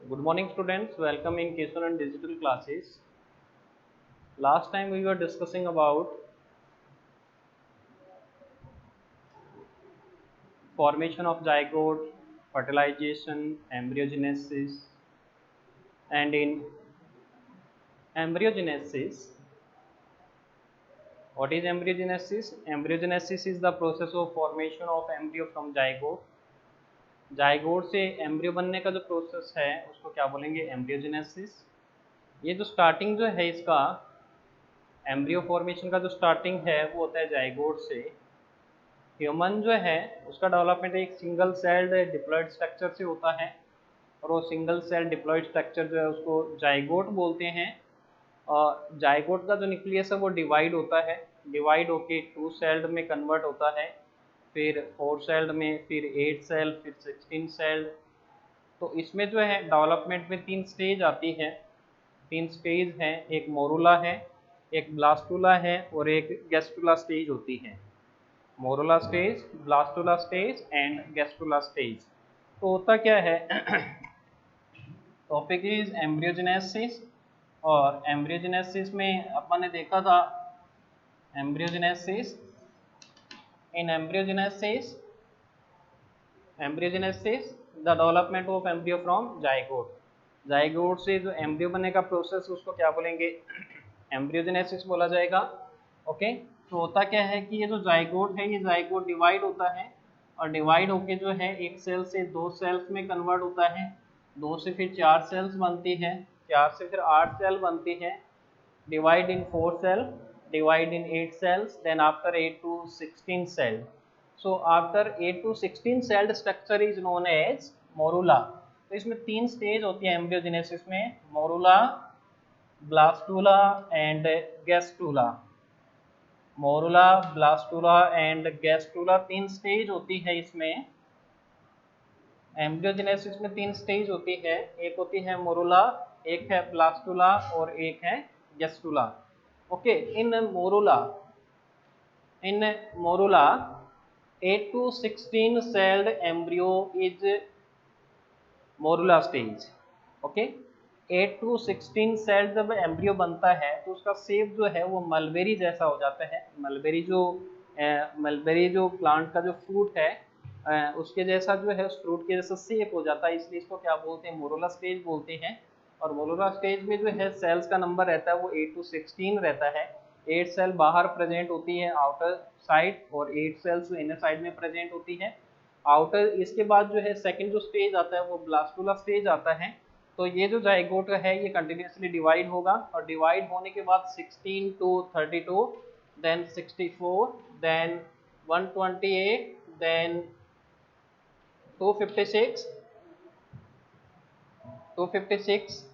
Good morning students, welcome in Keson and digital classes. Last time we were discussing about formation of zygote, fertilization, embryogenesis, and in embryogenesis, what is embryogenesis? Embryogenesis is the process of formation of embryo from zygote. Zygote से embryo बनने का जो process है उसको क्या बोलेंगे? Embryogenesis. ये जो स्टार्टिंग जो है इसका एम्ब्रियो फॉर्मेशन का जो स्टार्टिंग है वो होता है जाइगोट से। ह्यूमन जो है उसका डेवलपमेंट एक सिंगल सेल्ड डिप्लॉयड स्ट्रक्चर से होता है और वो सिंगल सेल डिप्लॉयड स्ट्रक्चर जो है उसको जाइगोट बोलते हैं। और जाइगोट का जो न्यूक्लियस है वो डिवाइड होता है, डिवाइड होके 2 सेल्ड में कन्वर्ट होता है, फिर 4 सेल्ड में, फिर 8 सेल, फिर 16 सेल्ड। तो इसमें जो है डेवलपमेंट में 3 स्टेज आती है, 3 स्टेज हैं, एक मोरुला है, एक ब्लास्टुला है और एक गैस्टुला स्टेज होती है। Morula stage, blastula stage and gastrula stage. तो होता क्या है टॉपिक इज एम्ब्रियोजेनेसिस। और एम्ब्रियोजेनेसिस में अपन ने देखा था embryogenesis in embryogenesis the development of embryo from zygote. Zygote से जो एम्ब्रियो बनने का प्रोसेस उसको क्या बोलेंगे? एम्ब्रियोजेनेसिस बोला जाएगा। ओके, तो होता क्या है कि ये जो जाइगोट है ये जाइगोट डिवाइड होता है और डिवाइड होके जो है एक सेल से 2 सेल्स में कन्वर्ट होता है, 2 से फिर 4 सेल्स बनती है, 4 से फिर 8 सेल बनती है, divide in 4 cell, divide in 8 cells, then after 8 to 16 cell. So after 8 to 16 celled structure is known as morula. तो इसमें 3 स्टेज होती है एम्ब्रियोजेनेसिस में, morula, blastula and gastrula. Morula, blastula and gastrula 3 stage होती है इसमें। एम्ब्रियोजेनेसिस में 3 stage होती है, एक होती है मोरुला, एक है ब्लास्टुला और एक है gastrula. Okay, in morula 8 to 16 celled embryo is morula stage. Okay, 8 to 16 cell जब एम्ब्रियो बनता है तो उसका शेप जो है वो मलबेरी जैसा हो जाता है। मलबेरी जो प्लांट का जो फ्रूट है उसके जैसा जो है, उस फ्रूट के जैसा शेप हो जाता है, इसलिए इसको क्या बोलते हैं? मोरुला स्टेज बोलते हैं। और मोरुला स्टेज में जो है सेल्स का नंबर रहता है वो 8 to 16 रहता है। 8 सेल बाहर प्रेजेंट होती है आउटर साइड और 8 सेल्स इनर साइड में प्रेजेंट होती है आउटर। इसके बाद जो है सेकंड जो स्टेज आता है वो ब्लास्टुला स्टेज आता है। तो ये जो जाइगोट है ये कंटिन्यूसली डिवाइड होगा और डिवाइड होने के बाद 16 to 32, then 64, then 128, then 256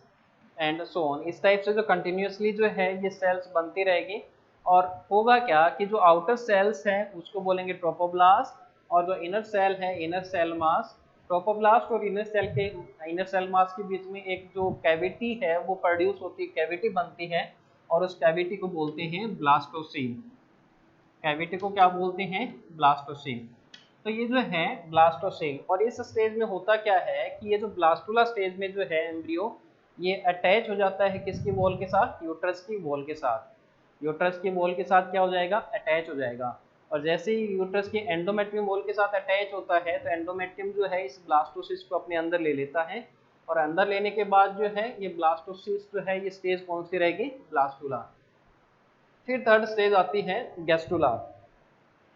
and so on. इस टाइप से जो कंटिन्यूसली जो है ये सेल्स बनती रहेगी। और होगा क्या कि जो आउटर सेल्स हैं उसको बोलेंगे ट्रोपोब्लास्ट और जो इनर सेल है इनर सेल मास। ट्रोपोब्लास्ट और इनर सेल मास के बीच में एक जो कैविटी है वो प्रोड्यूस होती है, कैविटी बनती है और उस कैविटी को बोलते हैं ब्लास्टोसील। कैविटी को क्या बोलते हैं? ब्लास्टोसील। तो ये जो है ब्लास्टोसील। और इस स्टेज में होता क्या है कि ये जो ब्लास्टुला स्टेज में जो है एम्ब्रियो ये अटैच हो जाता है किसकी वॉल के साथ? यूट्रस की वॉल के साथ। यूट्रस की वॉल के साथ क्या हो जाएगा? अटैच हो जाएगा। और जैसे ही यूट्रस के एंडोमेट्रियम वॉल के साथ अटैच होता है तो एंडोमेट्रियम जो है इस ब्लास्टोसिस को अपने अंदर ले लेता है और अंदर लेने के बाद जो है ये ब्लास्टोसिस जो है ये स्टेज कौन सी रहेगी? ब्लास्टुला। फिर थर्ड स्टेज आती है गैस्टुला।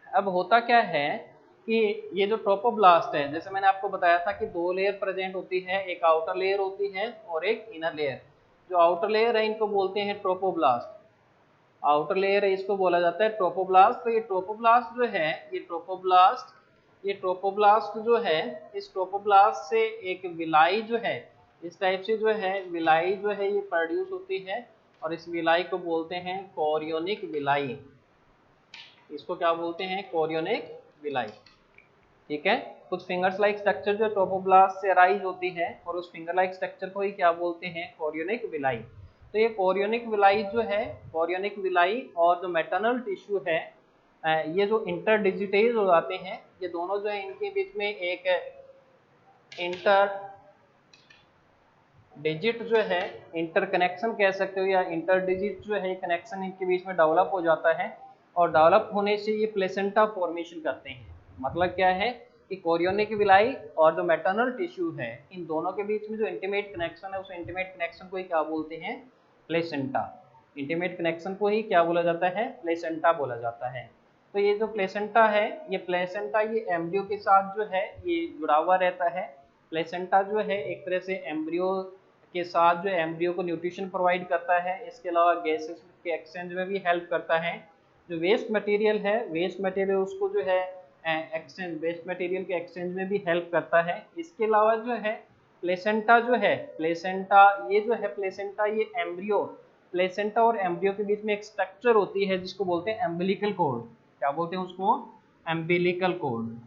अब होता क्या है कि ये जो ट्रोपोब्लास्ट है, जैसे मैंने आपको बताया था कि 2 लेयर प्रेजेंट होती है, एक आउटर लेयर होती है और एक इनर लेयर। जो आउटर लेयर है इनको बोलते हैं ट्रोपोब्लास्ट। आउटर लेयर है इसको बोला जाता है ट्रोपोब्लास्ट। तो ये ट्रोपोब्लास्ट जो है ये ट्रोपोब्लास्ट जो है इस ट्रोपोब्लास्ट से एक विलाई जो है इस टाइप से जो है विलाई जो है ये प्रोड्यूस होती है और इस विलाई को बोलते हैं कोरियोनिक विलाई। इसको क्या बोलते हैं? Chorionic villi. ठीक है, कुछ फिंगर्स लाइक स्ट्रक्चर जो ट्रोपोब्लास्ट से अराइज होती है और उस फिंगर लाइक स्ट्रक्चर को ही क्या बोलते हैं? Chorionic villi. तो ये कोरियोनिक विलाई जो है, कोरियोनिक विलाई और जो मैटरनल टिश्यू है ये जो इंटरडिजिटेज हो जाते हैं, ये दोनों जो है इनके बीच में एक इंटर डिजिट जो है इंटरकनेक्शन कह सकते हो, या इंटर डिजिट जो है कनेक्शन इनके बीच में डेवलप हो जाता है, और डेवलप होने से ये प्लेसेंटा फॉर्मेशन करते हैं। मतलब क्या है कि कोरियोनिक विलाई और जो मैटरनल टिश्यू है इन दोनों के बीच में जो इंटीमेट कनेक्शन है उस इंटीमेट कनेक्शन को ही क्या बोलते हैं, प्लेसेंटा। इंटीमेट कनेक्शन को ही क्या बोला जाता है, प्लेसेंटा बोला जाता है। तो ये जो प्लेसेंटा है, ये प्लेसेंटा ये एम्ब्रियो के साथ जो है ये जुड़ा हुआ रहता है। प्लेसेंटा जो है एक तरह से एम्ब्रियो के साथ जो एम्ब्रियो को न्यूट्रिशन प्रोवाइड करता है, इसके अलावा गैसेस के एक्सचेंज में भी हेल्प करता है। जो वेस्ट मटेरियल है, वेस्ट मटेरियल उसको जो है एक्सचेंज, वेस्ट मटेरियल के एक्सचेंज में भी हेल्प करता है। इसके अलावा जो है प्लेसेंटा जो है, प्लेसेंटा ये जो है प्लेसेंटा ये एम्ब्रियो, प्लेसेंटा और एम्ब्रियो के बीच में एक स्ट्रक्चर होती है जिसको बोलते हैं एम्बिलिकल कॉर्ड। क्या बोलते हैं उसको, umbilical cord.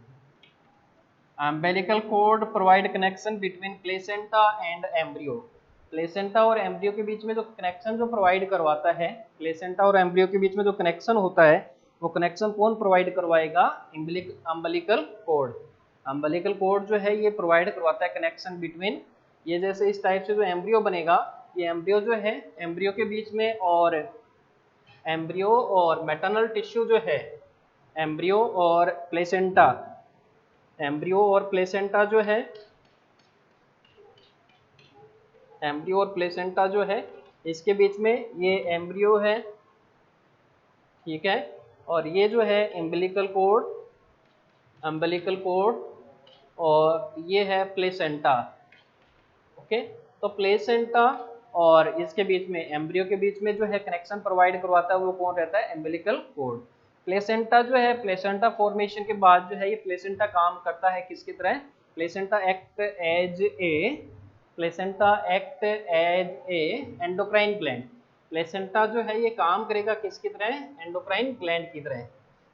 umbilical cord provide connection between placenta and embryo। Placenta और एम्ब्रियो के बीच में जो कनेक्शन जो प्रोवाइड करवाता है, प्लेसेंटा और एम्ब्रियो के बीच में जो कनेक्शन होता है वो कनेक्शन कौन प्रोवाइड करवाएगा, अम्बिलिकल कॉर्ड। अम्बिलिकल कॉर्ड जो है ये प्रोवाइड करवाता है कनेक्शन बिटवीन, ये जैसे इस टाइप से जो एम्ब्रियो बनेगा, ये एम्ब्रियो जो है एम्ब्रियो के बीच में और एम्ब्रियो और मैटरनल टिश्यू जो है, एम्ब्रियो और प्लेसेंटा, एम्ब्रियो और प्लेसेंटा जो है, एम्ब्रियो और प्लेसेंटा जो है इसके बीच में ये एम्ब्रियो है, ठीक है, और ये जो है एम्बिलिकल कॉर्ड, अम्बिलिकल कॉर्ड, और ये है प्लेसेंटा। ओके, तो प्लेसेंटा और इसके बीच में एम्ब्रियो के बीच में जो है कनेक्शन प्रोवाइड करवाता है वो कौन रहता है, एम्बिलिकल कॉर्ड। प्लेसेंटा जो है, प्लेसेंटा फॉर्मेशन के बाद जो है ये प्लेसेंटा काम करता है किसकी तरह, placenta act as a, placenta act as a endocrine gland. Placenta जो है ये काम करेगा किसकी तरह, एंडोक्राइन ग्लैंड की तरह।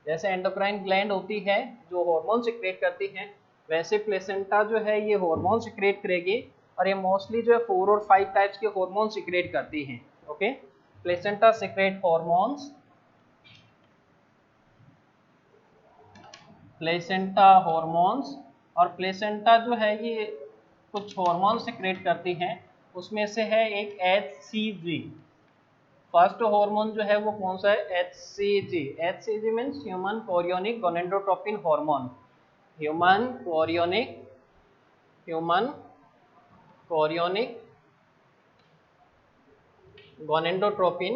जैसे एंडोक्राइन ग्लैंड होती है जो हार्मोन सिक्रेट करती है, वैसे प्लेसेंटा जो है ये हार्मोन सिक्रेट करेगी, और ये मोस्टली जो है 4 और 5 टाइप्स के हार्मोन सिक्रेट करती हैं। Okay, placenta secrete hormones, placenta hormones, और प्लेसेंटा जो है ये कुछ हार्मोन सिक्रेट करती हैं, उसमें से है एक HCG। फर्स्ट हार्मोन जो है वो कौन सा है, HCG। HCG means human chorionic gonadotropin hormone. Human chorionic gonadotropin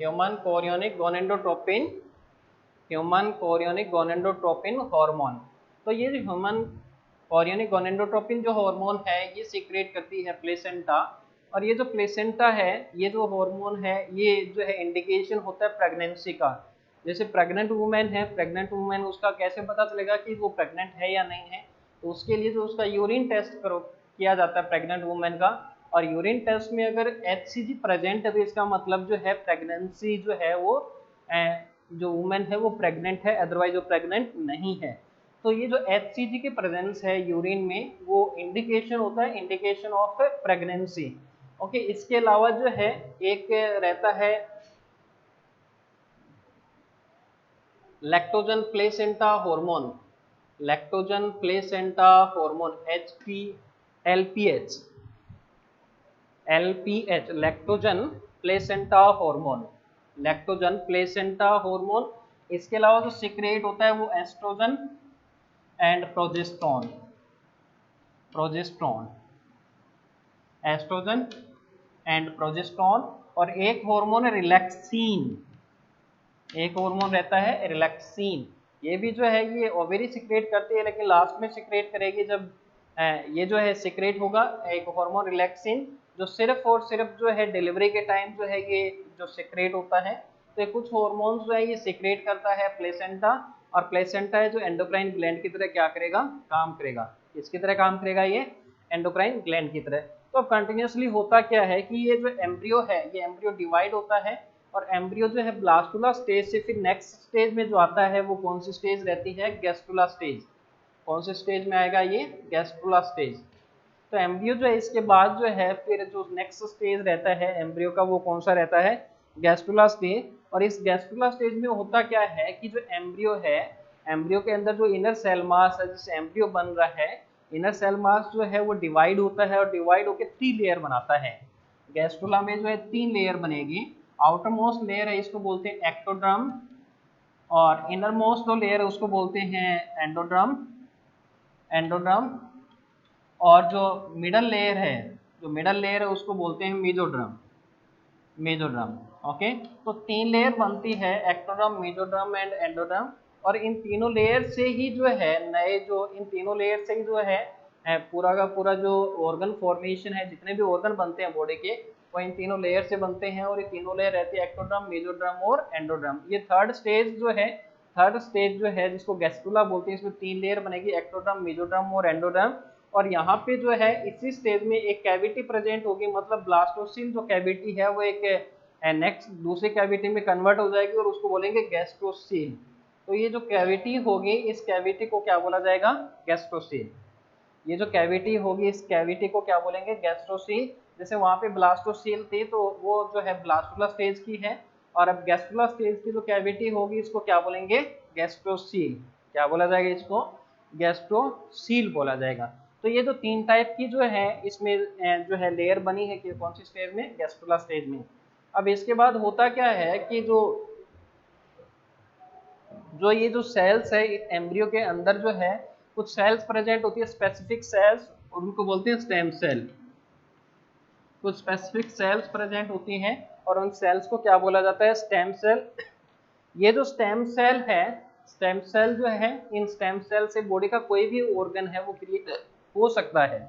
human chorionic gonadotropin hormone. तो ये जो ह्यूमन कोरियोनिक गोनेडोट्रोपिन जो हार्मोन है ये सीक्रेट करती है प्लेसेंटा, और ये जो प्लेसेंटा है ये जो हार्मोन है ये जो है इंडिकेशन होता है प्रेगनेंसी का। जैसे प्रेग्नेंट वुमेन है, प्रेग्नेंट वुमेन उसका कैसे पता चलेगा कि वो प्रेग्नेंट है या नहीं है, तो उसके लिए जो उसका यूरिन टेस्ट किया जाता है प्रेग्नेंट वुमेन का, और यूरिन टेस्ट में अगर HCG प्रेजेंट है तो इसका मतलब जो है प्रेगनेंसी जो है वो जो वुमेन है वो प्रेग्नेंट है, अदरवाइज वो प्रेग्नेंट नहीं है। तो ये जो HCG के प्रेजेंस है यूरिन में वो इंडिकेशन होता है, इंडिकेशन ऑफ प्रेगनेंसी। ओके, इसके अलावा जो है एक रहता है lactogen placenta hormone, lactogen placenta hormone LPH, lactogen placenta hormone, lactogen placenta hormone. इसके अलावा जो सिक्रेट होता है वो estrogen and progesterone, estrogen and progesterone. और एक हार्मोन है रिलैक्सिन, एक हार्मोन रहता है रिलैक्सिन। ये भी जो है ये ओवेरी सिक्रेट करती है, लेकिन लास्ट में सिक्रेट करेगी जब ये जो है सिक्रेट होगा एक हार्मोन रिलैक्सिन, जो सिर्फ और सिर्फ जो है डिलीवरी के टाइम जो है ये जो सिक्रेट होता है। तो कुछ हार्मोन्स जो है ये सिक्रेट करता है प्लेसेंटा, और प्लेसेंटा है जो एंडोक्राइन ग्लैंड की तरह क्या करेगा, काम करेगा। किसकी तरह काम करेगा, ये एंडोक्राइन ग्लैंड की तरह। तो कंटिन्यूसली होता क्या है कि ये जो एम्ब्रियो है ये एम्ब्रियो डिवाइड होता है, और एम्ब्रियो जो है ब्लास्टुला स्टेज से फिर नेक्स्ट स्टेज में जो आता है वो कौन सी स्टेज रहती है, गैस्ट्रुला स्टेज। कौन से स्टेज में आएगा ये, गैस्ट्रुला स्टेज। तो एम्ब्रियो जो है इसके बाद जो है फिर जो नेक्स्ट स्टेज रहता है एम्ब्रियो का वो कौन सा रहता है, गैस्ट्रुला स्टेज। और इस गैस्ट्रुला स्टेज में होता क्या है कि जो एम्ब्रियो है एम्ब्रियो के अंदर जो इनर सेल मास है, जिससे एम्ब्रियो बन रहा है, इनर सेल मास जो है वो डिवाइड होता है और डिवाइड होकर 3 लेयर बनाता है। गैस्ट्रोला में जो है 3 लेयर बनेगी। आउटर मोस्ट लेयर है इसको बोलते हैं एक्टोड्रम, और इनर मोस्ट जो लेयर है उसको बोलते हैं एंडोड्रम, एंडोड्रम, और जो मिडल लेयर है, जो मिडल लेयर है उसको बोलते हैं मेजोड्रम, मेजोड्रम। ओके, तो 3 लेयर बनती है, एक्टोड्रम, मेजोड्रम एंड एंडोड्रम। और इन तीनों लेयर से ही जो है नए जो इन तीनों लेयर से ही जो है पूरा का पूरा जो ऑर्गन फॉर्मेशन है, जितने भी ऑर्गन बनते हैं बॉडी के, वो इन तीनों लेयर से बनते हैं। और ये तीनों लेयर रहती है एक्टोड्रम, मेजोड्रम और एंडोड्रम। ये थर्ड स्टेज जो है, थर्ड स्टेज जो है जिसको गैस्ट्रुला बोलते हैं, इसमें 3 लेयर बनेगी, एक्टोड्रम, मेजोड्रम और एंडोड्रम। और यहाँ पे जो है इसी स्टेज में एक कैविटी प्रेजेंट होगी, मतलब ब्लास्टोसिल जो कैविटी है वो एक नेक्स्ट दूसरी कैविटी में कन्वर्ट हो जाएगी और उसको बोलेंगे गैस्ट्रोसील। तो ये जो कैविटी होगी, इस कैविटी को क्या बोला जाएगा? गैस्ट्रोसील। ये जो कैविटी होगी, इस कैविटी को क्या बोलेंगे? गैस्ट्रोसील। जैसे वहां पे ब्लास्टोसील थी तो वो जो है ब्लास्टुला स्टेज की है, और अब गैस्ट्रुला स्टेज की जो कैविटी होगी इसको क्या बोलेंगे? गैस्ट्रोसील। क्या बोला जाएगा इसको? गैस्ट्रोसील बोला जाएगा। तो ये जो 3 टाइप की जो है इसमें जो है लेयर बनी है कि कौन सी स्टेज में? गैस्ट्रुला स्टेज में। अब इसके बाद होता क्या है कि जो जो ये जो सेल्स है एम्ब्रियो के अंदर जो है कुछ सेल्स प्रेजेंट होती है, स्पेसिफिक सेल्स, और उनको बोलते हैं स्टेम सेल। कुछ स्पेसिफिक सेल्स प्रेजेंट होती हैं और उन सेल्स को क्या बोला जाता है? Stem cell. ये जो स्टेम सेल है, स्टेम सेल जो है, इन स्टेम सेल से बॉडी का कोई भी ऑर्गन है वो क्रिएट हो सकता है।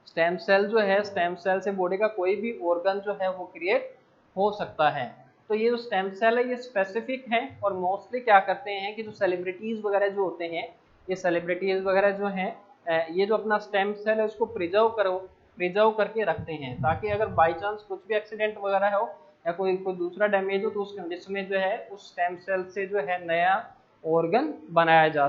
स्टेम सेल जो है, स्टेम सेल से बॉडी का कोई भी ऑर्गन जो है वो क्रिएट हो सकता है। तो ये जो स्टेम सेल है ये स्पेसिफिक है, और मोस्टली क्या करते हैं कि जो सेलिब्रिटीज वगैरह जो होते हैं, ये सेलिब्रिटीज वगैरह जो हैं, ये जो अपना स्टेम सेल है उसको प्रिजर्व करके रखते हैं, ताकि अगर बाई चांस कुछ भी एक्सीडेंट वगैरह हो या कोई दूसरा डैमेज हो तो उस कंडीशन में जो है उस स्टेम सेल से जो है नया ऑर्गन बनाया जा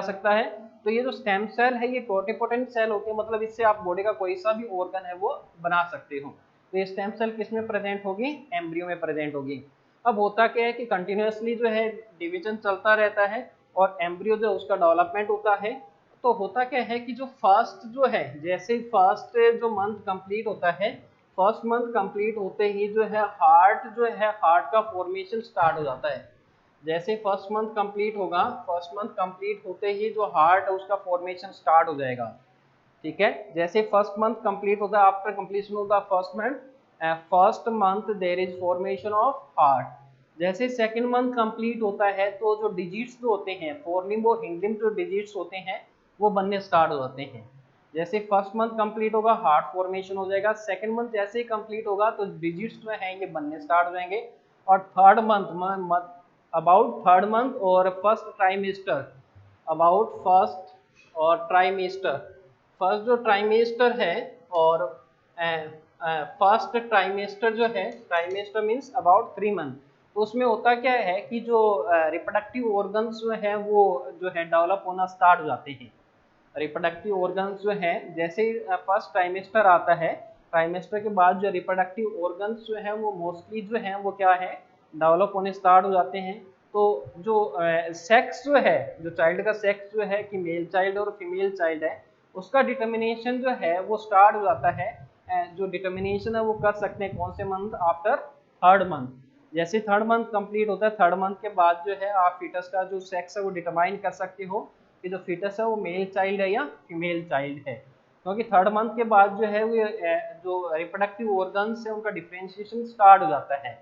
सकता है। तो ये जो स्टेम सेल है ये टोटिपोटेंट सेल होते हैं, मतलब इससे आप बॉडी का कोई सा भी ऑर्गन है वो बना सकते हो। तो ये स्टेम सेल किस में प्रेजेंट होगी? एम्ब्रियो में प्रेजेंट होगी। अब होता क्या है कि कंटिन्यूसली जो है डिवीजन चलता रहता है और एम्ब्रियो जो उसका डेवलपमेंट होता है। तो होता क्या है कि जो फर्स्ट जो है, जैसे फर्स्ट जो मंथ कंप्लीट होता है, फर्स्ट मंथ कंप्लीट होते ही जो है हार्ट का फॉर्मेशन स्टार्ट हो जाता है। जैसे फर्स्ट मंथ कंप्लीट होगा, फर्स्ट मंथ कंप्लीट होते ही जो हार्ट है उसका फॉर्मेशन स्टार्ट हो जाएगा। ठीक है, जैसे फर्स्ट मंथ कंप्लीट होता है, after completion of the first month there is formation of heart. जैसे सेकंड मंथ कंप्लीट होता है तो जो डिजिट्स जो होते हैं, फोरलिम्ब और हिंड लिम्ब जो डिजिट्स होते हैं वो बनने स्टार्ट हो जाते हैं। जैसे फर्स्ट मंथ कंप्लीट होगा हार्ट फॉर्मेशन हो जाएगा, सेकंड मंथ जैसे ही कंप्लीट होगा तो डिजिट्स जो हैं ये बनने स्टार्ट हो जाएंगे। और third month about third month और फर्स्ट ट्राइमेस्टर, अबाउट फर्स्ट और ट्राइमेस्टर, फर्स्ट जो ट्राइमेस्टर है और फर्स्ट ट्राइमेस्टर जो है, ट्राइमेस्टर मीन्स अबाउट 3 मंथ। तो उसमें होता क्या है कि जो रिप्रोडक्टिव ऑर्गन्स जो है वो जो है डेवलप होना स्टार्ट हो जाते हैं। रिप्रोडक्टिव ऑर्गन्स जो है जैसे ही फर्स्ट ट्राइमेस्टर आता है, ट्राइमेस्टर के बाद जो रिप्रोडक्टिव ऑर्गन्स जो है वो मोस्टली जो है वो क्या है, डेवलप होने स्टार्ट हो जाते हैं। तो जो सेक्स जो है, जो चाइल्ड का सेक्स जो है कि मेल चाइल्ड और फीमेल चाइल्ड है, उसका डिटर्मिनेशन जो है वो स्टार्ट हो जाता है। जो डिटर्मिनेशन है वो कर सकते हैं कौन से मंथ? After third month. जैसे थर्ड मंथ कंप्लीट होता है, थर्ड मंथ के बाद जो है आप फीटस का जो सेक्स है वो डिटरमाइन कर सकते हो कि जो फीटस है वो मेल चाइल्ड है या फीमेल चाइल्ड है। क्योंकि थर्ड मंथ के बाद जो है वो जो रिप्रोडक्टिव ऑर्गन्स है उनका डिफ्रेंशिएशन स्टार्ट हो जाता है।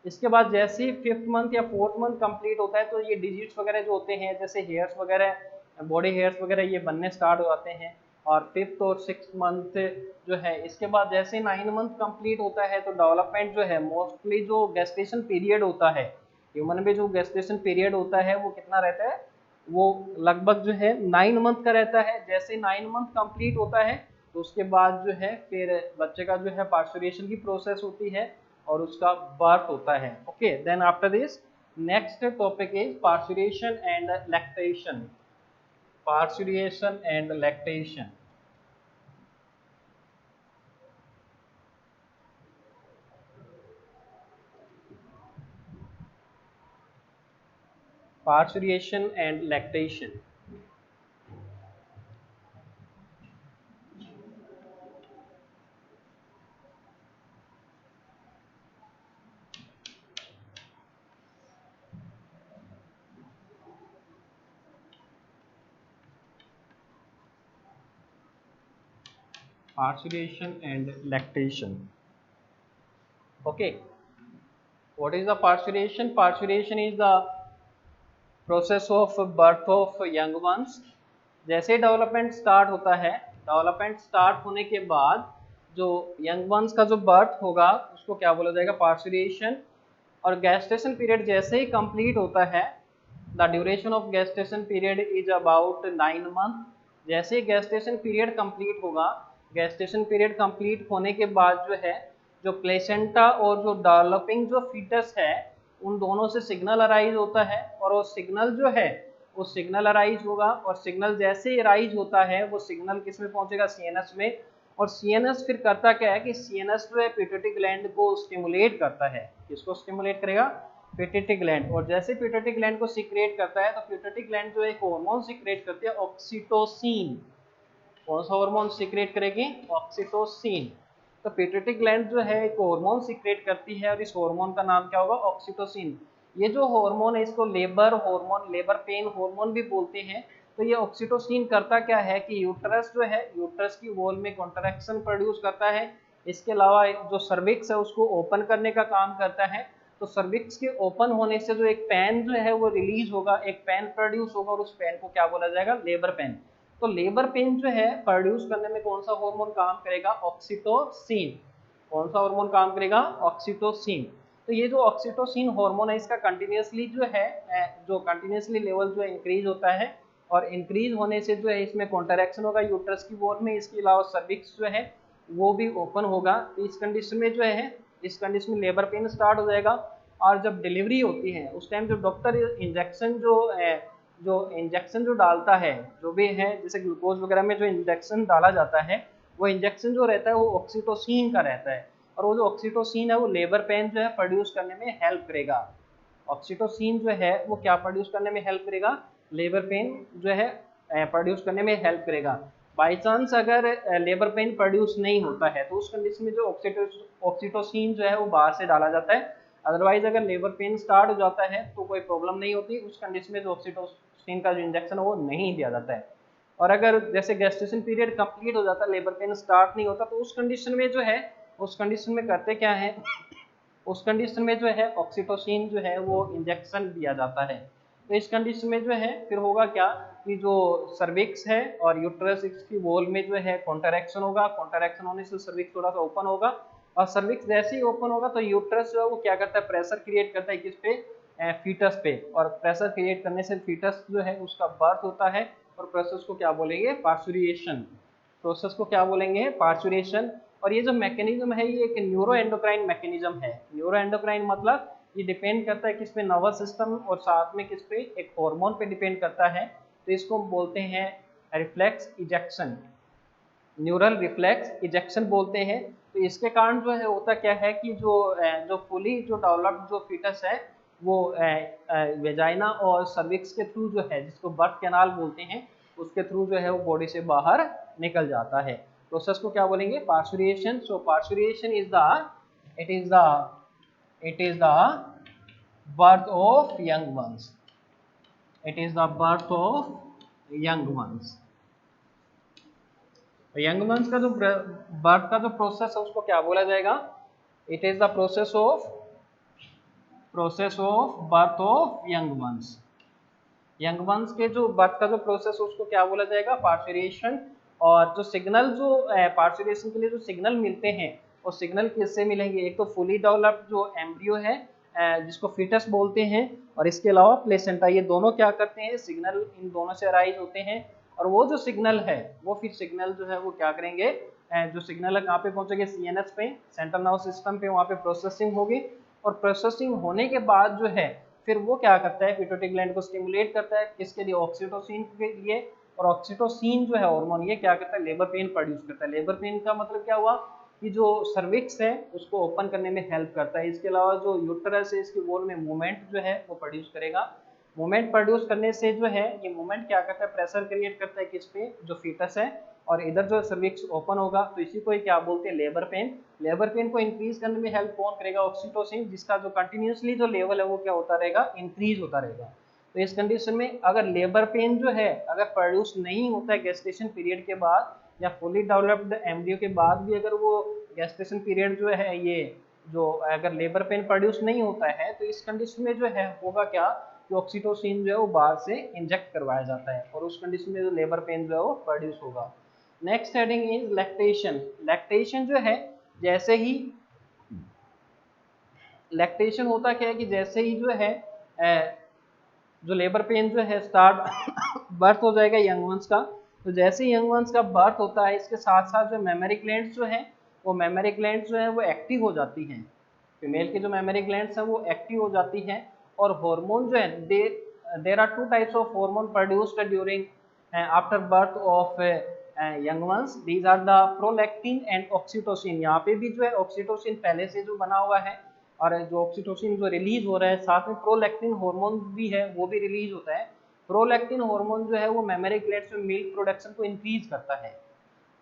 इसके बाद जैसे ही फिफ्थ मंथ या फोर्थ मंथ कंप्लीट होता है तो ये डिजिट्स वगैरह जो होते हैं, जैसे हेयर्स वगैरह, बॉडी हेयर्स वगैरह, ये बनने स्टार्ट हो जाते हैं। और फिफ्थ और सिक्स मंथ जो है, इसके बाद जैसे 9 मंथ कंप्लीट होता है तो डेवलपमेंट जो है, मोस्टली जो गेस्टेशन पीरियड होता है ह्यूमन में, जो गेस्टेशन पीरियड होता है वो कितना रहता है? वो लगभग जो है 9 मंथ का रहता है। जैसे 9 मंथ कंप्लीट होता है तो उसके बाद जो है फिर बच्चे का जो है पार्चुरेशन की प्रोसेस होती है और उसका बर्थ होता है। Okay, then after this next topic is parturition and lactation. Parturition and lactation. Parturition and lactation. Parturition and lactation. Okay, what is the parturition? Parturition is the process of birth of young ones. जैसे development start होता है, development start होने के बाद जो young ones का जो birth होगा उसको क्या बोला जाएगा? पार्चुरेशन। और गैस्टेशन पीरियड जैसे ही कंप्लीट होता है, the duration of gestation period is about 9 month. जैसे ही गैस्टेशन पीरियड कंप्लीट होगा, गैस्टेशन पीरियड कंप्लीट होने के बाद जो है, जो प्लेसेंटा और जो डेवलपिंग जो फीटस है, उन दोनों से सिग्नल अराइज होता है। और वो सिग्नल जो है वो सिग्नल अराइज होगा, और सिग्नल जैसे ही अराइज होता है वो सिग्नल किस में पहुंचेगा? सीएनएस में। और सीएनएस फिर करता क्या है कि सीएनएस जो है पिट्यूटरी ग्लैंड को स्टिमुलेट करता है। किसको स्टिमुलेट करेगा? Pituitary gland. और जैसे पिट्यूटरी ग्लैंड को सीक्रेट करता है तो पिट्यूटरी ग्लैंड जो एक हार्मोन सीक्रेट करती है, ऑक्सीटोसिन। कौन सा हार्मोन सीक्रेट करेगी? ऑक्सीटोसिन। तो पिट्यूटरी ग्लैंड जो है एक हार्मोन सीक्रेट करती है, और इस हार्मोन का नाम क्या होगा? ऑक्सीटोसिन। ये जो हार्मोन है इसको labour hormone, labour pain hormone भी बोलते हैं। तो ये ऑक्सीटोसिन करता क्या है कि यूट्रस जो है, यूट्रस की वॉल में कॉन्ट्रैक्शन प्रोड्यूस करता है। इसके अलावा जो सर्विक्स है उसको ओपन करने का काम करता है। तो सर्विक्स के ओपन होने से जो एक पेन जो है वो रिलीज होगा, एक पेन प्रोड्यूस होगा, और उस पेन को क्या बोला जाएगा? Labour pain. तो लेबर पेन जो है प्रोड्यूस करने में कौन सा हार्मोन काम करेगा? ऑक्सीटोसिन। कौन सा हार्मोन काम करेगा? ऑक्सीटोसिन। तो ये जो ऑक्सीटोसिन हार्मोन है इसका कंटिन्यूसली जो है, जो कंटिन्यूसली लेवल जो है इंक्रीज होता है, और इंक्रीज होने से जो है इसमें कॉन्ट्रैक्शन होगा यूट्रस की वॉल में। इसके अलावा सर्विक्स जो है वो भी ओपन होगा। तो इस कंडीशन में जो है, इस कंडीशन में लेबर पेन स्टार्ट हो जाएगा। और जब डिलीवरी होती है उस टाइम जो डॉक्टर इंजेक्शन जो डालता है, जो भी है जैसे ग्लूकोज वगैरह में जो इंजेक्शन डाला जाता है, वो इंजेक्शन जो रहता है वो ऑक्सीटोसिन का रहता है। और वो जो ऑक्सीटोसिन है वो लेबर पेन जो है प्रोड्यूस करने में हेल्प करेगा। ऑक्सीटोसिन जो है वो क्या प्रोड्यूस करने में हेल्प करेगा? लेबर पेन जो है प्रोड्यूस करने में हेल्प करेगा। बाई चांस अगर लेबर पेन प्रोड्यूस नहीं होता है तो उस कंडीशन में जो ऑक्सीटोसिन जो है वो बाहर से डाला जाता है। अदरवाइज अगर लेबर पेन स्टार्ट हो जाता है तो कोई प्रॉब्लम नहीं होती, उस कंडीशन में जो ऑक्सीटोसिन का जो इंजेक्शन है वो नहीं दिया जाता है। और अगर जैसे गेस्टेशन पीरियड कंप्लीट हो जाता है, लेबर पेन स्टार्ट नहीं होता, तो उस कंडीशन में जो है, उस कंडीशन में करते क्या है, उस कंडीशन में जो है ऑक्सीटोसिन जो है वो इंजेक्शन दिया जाता है। तो इस कंडीशन में जो है फिर होगा क्या कि जो सर्विक्स है और यूट्रस की वॉल में जो है कॉन्ट्रैक्शन होगा। कॉन्ट्रैक्शन होने से सर्विक्स थोड़ा सा ओपन होगा, और सर्विक्स जैसे ही ओपन होगा तो यूट्रस जो है वो क्या करता है? प्रेशर क्रिएट करता है किस पे? फीटस पे। और प्रेशर क्रिएट करने से फीटस जो है उसका बर्थ होता है। और प्रोसेस को क्या बोलेंगे? पार्चुरेशन। प्रोसेस को क्या बोलेंगे? पार्चुरेशन। और ये जो मैकेनिज्म है ये एक न्यूरो एंडोक्राइन मैकेनिज्म है। न्यूरो एंडोक्राइन मतलब ये डिपेंड करता है किस पे? नर्वस सिस्टम, और साथ में किस पे? एक हार्मोन पे डिपेंड करता है। तो इसको बोलते हैं reflex ejection, neural reflex ejection बोलते हैं। तो इसके कारण जो है होता क्या है कि जो फुली जो डेवलप्ड जो फीटस है वो वेजाइना और सर्विक्स के थ्रू जो है, जिसको बर्थ कैनाल बोलते हैं, उसके थ्रू जो है वो बॉडी से बाहर निकल जाता है। प्रोसेस को क्या बोलेंगे? Parturition. So parturition is the it is the birth of young ones. It is the birth of young ones. Young ones का जो बर्थ का जो प्रोसेस है उसको क्या बोला जाएगा? It is the process of birth of young ones. Young ones के जो बर्थ का जो प्रोसेस है उसको क्या बोला जाएगा? पार्चुरेशन। और जो सिग्नल जो पार्चुरेशन के लिए जो सिग्नल मिलते हैं वो सिग्नल किससे मिलेंगे? एक तो फुली डेवलप्ड जो एम्ब्रियो है जिसको फीटस बोलते हैं, और इसके अलावा प्लेसेंटा, ये दोनों क्या करते हैं? सिग्नल इन दोनों से अराइज होते हैं। और वो जो सिग्नल है वो फिर सिग्नल जो है वो क्या करेंगे? जो सिग्नल है कहाँ पे पहुंचेंगे? सीएनएस पे, सेंट्रल नर्वस सिस्टम पे, वहाँ पे प्रोसेसिंग होगी। और प्रोसेसिंग होने के बाद जो है फिर वो क्या करता है? पिट्यूटरी ग्लैंड को स्टिमुलेट करता है। किसके लिए? ऑक्सीटोसिन के लिए। और ऑक्सीटोसिन जो है हार्मोन ये क्या करता है? लेबर पेन प्रोड्यूस करता है। लेबर पेन का मतलब क्या हुआ कि जो सर्विक्स है उसको ओपन करने में हेल्प करता है। इसके अलावा जो यूट्रस है इसकी वॉल में मूवमेंट जो है वो प्रोड्यूस करेगा। मूवमेंट प्रोड्यूस करने से जो है ये मूवमेंट क्या करता है, प्रेशर क्रिएट करता है किस पे, जो फीटस है, और इधर जो सर्विक्स ओपन होगा तो इसी को क्या बोलते हैं, लेबर पेन। लेबर पेन को इंक्रीज करने में हेल्प कौन करेगा, ऑक्सीटोसिन, जिसका जो कंटिन्यूसली जो लेवल है वो क्या होता रहेगा, इंक्रीज होता रहेगा। तो इस कंडीशन में अगर लेबर पेन जो है अगर प्रोड्यूस नहीं होता है गेस्टेशन पीरियड के बाद या फुली डेवलप्ड एम्ब्रियो के बाद भी, अगर वो गेस्टेशन पीरियड जो है ये जो अगर लेबर पेन प्रोड्यूस नहीं होता है, तो इस कंडीशन में जो है होगा क्या कि ऑक्सीटोसिन जो है वो बाहर से इंजेक्ट करवाया जाता है और उस कंडीशन में जो लेबर पेन जो है वो प्रोड्यूस होगा। Next heading is lactation. Lactation जो है जैसे ही लैक्टेशन होता क्या है कि जैसे ही जो है जो लेबर पेन जो है स्टार्ट बर्थ हो जाएगा यंग वंस का, तो जैसे ही यंग वंस का बर्थ होता है इसके साथ साथ जो मेमोरी ग्लैंड्स जो है वो मेमोरी ग्लैंड्स जो है वो एक्टिव हो जाती हैं। फीमेल की जो मेमोरी ग्लैंड्स हैं वो एक्टिव हो जाती हैं और हार्मोन जो है there are two types of hormone produced during after birth of young ones, these are the prolactin and oxytocin. यहाँ पे भी जो है ऑक्सीटोसिन पहले से जो बना हुआ है और जो ऑक्सीटोसिन जो रिलीज हो रहा है, साथ में प्रोलैक्टिन हार्मोन भी है वो भी रिलीज होता है। प्रोलैक्टिन हार्मोन जो है वो मेमोरी ग्लैंड्स में मिल्क प्रोडक्शन को इंक्रीज करता है।